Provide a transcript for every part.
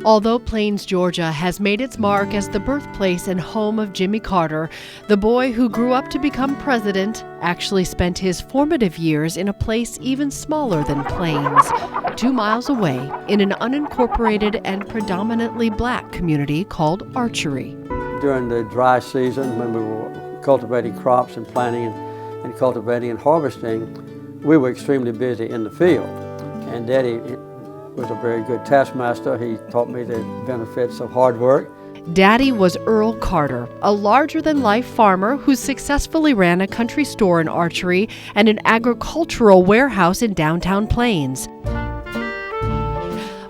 Although Plains, Georgia has made its mark as the birthplace and home of Jimmy Carter, the boy who grew up to become president actually spent his formative years in a place even smaller than Plains, 2 miles away in an unincorporated and predominantly black community called Archery. During the dry season, when we were cultivating crops and planting and cultivating and harvesting, we were extremely busy in the field. And Daddy was a very good taskmaster. He taught me the benefits of hard work. Daddy was Earl Carter, a larger-than-life farmer who successfully ran a country store in Archery and an agricultural warehouse in downtown Plains.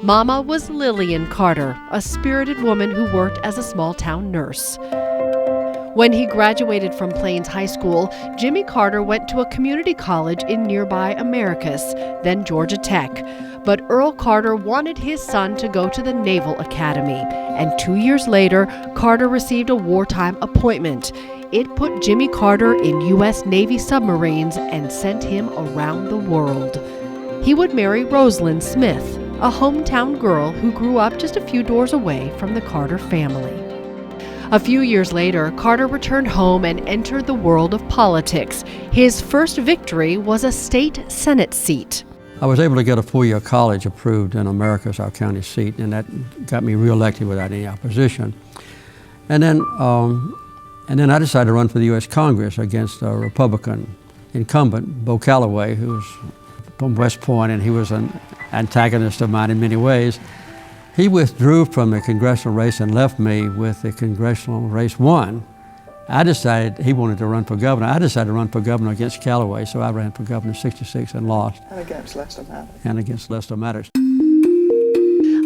Mama was Lillian Carter, a spirited woman who worked as a small-town nurse. When he graduated from Plains High School, Jimmy Carter went to a community college in nearby Americus, then Georgia Tech. But Earl Carter wanted his son to go to the Naval Academy, and 2 years later, Carter received a wartime appointment. It put Jimmy Carter in U.S. Navy submarines and sent him around the world. He would marry Rosalind Smith, a hometown girl who grew up just a few doors away from the Carter family. A few years later, Carter returned home and entered the world of politics. His first victory was a state Senate seat. I was able to get a 4-year college approved in Americus, our county seat, and that got me reelected without any opposition. And then I decided to run for the U.S. Congress against a Republican incumbent, Bo Calloway, who was from West Point, and he was an antagonist of mine in many ways. He withdrew from the congressional race and left me with the congressional race won. I decided he wanted to run for governor. I decided to run for governor against Calloway, so I ran for governor in '66 and lost. And against Lester Maddox. And against Lester Maddox.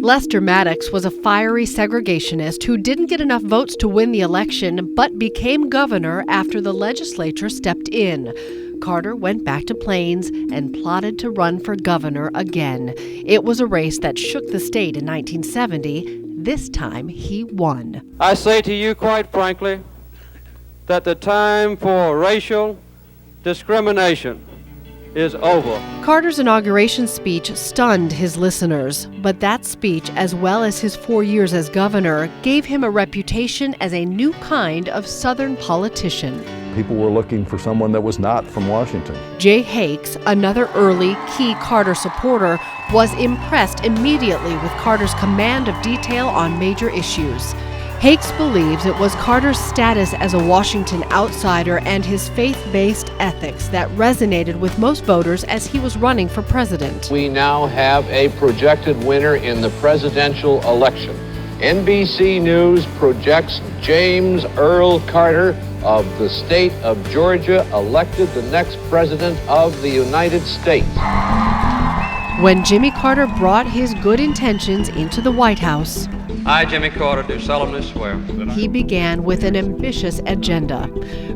Lester Maddox was a fiery segregationist who didn't get enough votes to win the election, but became governor after the legislature stepped in. Carter went back to Plains and plotted to run for governor again. It was a race that shook the state in 1970. This time, he won. I say to you quite frankly that the time for racial discrimination is over. Carter's inauguration speech stunned his listeners, but that speech, as well as his 4 years as governor, gave him a reputation as a new kind of Southern politician. People were looking for someone that was not from Washington. Jay Hakes, another early key Carter supporter, was impressed immediately with Carter's command of detail on major issues. Hakes believes it was Carter's status as a Washington outsider and his faith-based ethics that resonated with most voters as he was running for president. We now have a projected winner in the presidential election. NBC News projects James Earl Carter of the state of Georgia elected the next president of the United States. When Jimmy Carter brought his good intentions into the White House, I, Jimmy Carter, do solemnly swear. He began with an ambitious agenda.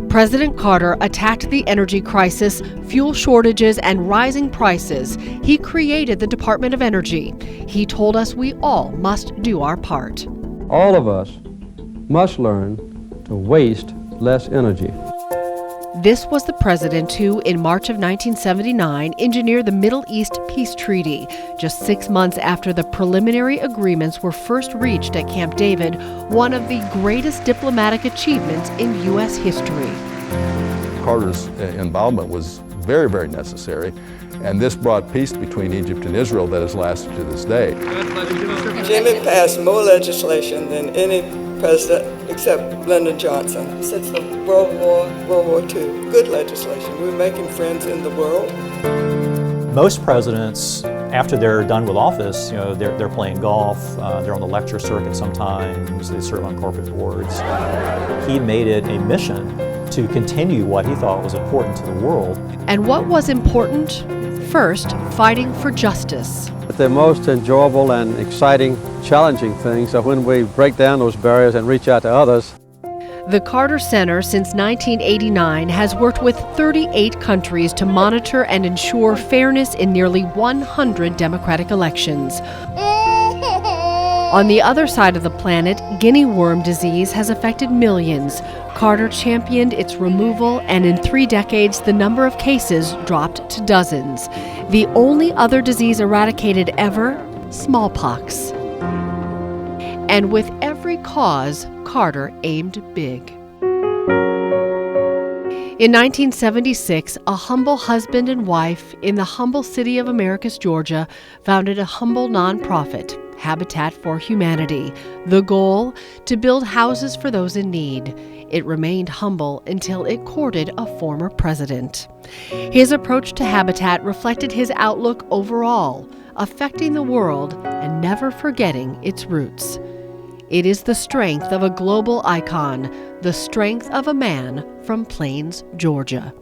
President Carter attacked the energy crisis, fuel shortages, and rising prices. He created the Department of Energy. He told us we all must do our part. All of us must learn to waste less energy. This was the president who, in March of 1979, engineered the Middle East Peace Treaty, just 6 months after the preliminary agreements were first reached at Camp David, one of the greatest diplomatic achievements in U.S. history. Carter's involvement was very, very necessary, and this brought peace between Egypt and Israel that has lasted to this day. Jimmy passed more legislation than any president except Lyndon Johnson since the World War II. Good legislation. We're making friends in the world. Most presidents, after they're done with office, they're playing golf, they're on the lecture circuit sometimes, they serve on corporate boards. He made it a mission to continue what he thought was important to the world. And what was important? First, fighting for justice. The most enjoyable and exciting, challenging things are when we break down those barriers and reach out to others. The Carter Center, since 1989, has worked with 38 countries to monitor and ensure fairness in nearly 100 democratic elections. On the other side of the planet, guinea worm disease has affected millions. Carter championed its removal, and in 3 decades, the number of cases dropped to dozens. The only other disease eradicated ever, smallpox. And with every cause, Carter aimed big. In 1976, a humble husband and wife in the humble city of Americus, Georgia, founded a humble nonprofit, Habitat for Humanity. The goal? To build houses for those in need. It remained humble until it courted a former president. His approach to Habitat reflected his outlook overall, affecting the world and never forgetting its roots. It is the strength of a global icon, the strength of a man from Plains, Georgia.